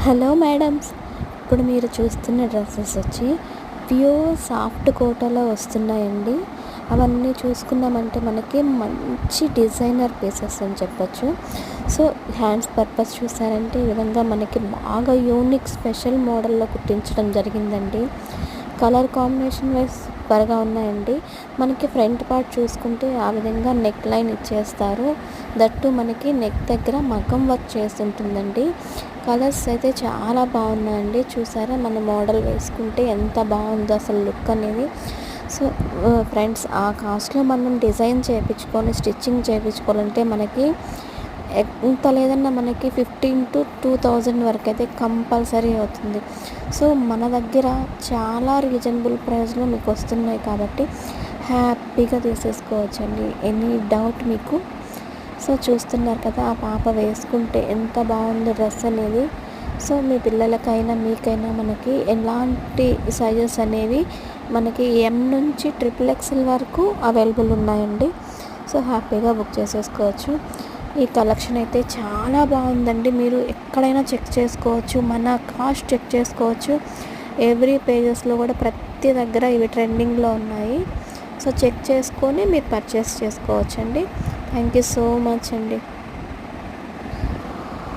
Hello madams, ఇప్పుడు మీరు చూస్తున్న డ్రెస్సెస్ వచ్చి ప్యూర్ సాఫ్ట్ కోటాలో వస్తున్నాయండి. అవన్నీ చూసుకున్నామంటే మనకి మంచి డిజైనర్ పీసెస్ అని చెప్పొచ్చు. సో హ్యాండ్స్ పర్పస్ చూసారంటే ఈ విధంగా మనకి బాగా యూనిక్ స్పెషల్ మోడల్లో కుట్టించడం జరిగిందండి. కలర్ కాంబినేషన్ వైజ్ సూపర్గా ఉన్నాయండి. మనకి ఫ్రంట్ పార్ట్ చూసుకుంటే ఆ విధంగా నెక్ లైన్ ఇచ్చేస్తారు. దట్టు మనకి నెక్ దగ్గర మగ్గం వర్క్ చేసి ఉంటుందండి. కలర్స్ అయితే చాలా బాగున్నాయండి. చూసారా మన మోడల్ వేసుకుంటే ఎంత బాగుందో అసలు లుక్ అనేది. సో ఫ్రెండ్స్, ఆ కాస్ట్లో మనం డిజైన్ చేయించుకొని స్టిచ్చింగ్ చేయించుకోవాలంటే మనకి ఎంత లేదన్నా మనకి 15 to 2000 వరకు అయితే కంపల్సరీ అవుతుంది. సో మన దగ్గర చాలా రీజనబుల్ ప్రైస్లో మీకు వస్తున్నాయి కాబట్టి హ్యాపీగా తీసేసుకోవచ్చండి. ఎనీ డౌట్ మీకు? సో చూస్తున్నారు కదా, ఆ పాప వేసుకుంటే ఎంత బాగుందో డ్రెస్ అనేది. సో మీ పిల్లలకైనా మీకైనా మనకి ఎలాంటి సైజెస్ అనేవి మనకి M నుంచి XXL వరకు అవైలబుల్ ఉన్నాయండి. సో హ్యాపీగా బుక్ చేసేసుకోవచ్చు. ఈ కలెక్షన్ అయితే చాలా బాగుందండి. మీరు ఎక్కడైనా చెక్ చేసుకోవచ్చు, మన కాస్ట్ చెక్ చేసుకోవచ్చు. ఎవ్రీ పేజెస్లో కూడా ప్రతి దగ్గర ఇవి ట్రెండింగ్లో ఉన్నాయి. సో చెక్ చేసుకొని మీరు పర్చేస్ చేసుకోవచ్చండి. థ్యాంక్ యూ సో మచ్ అండి.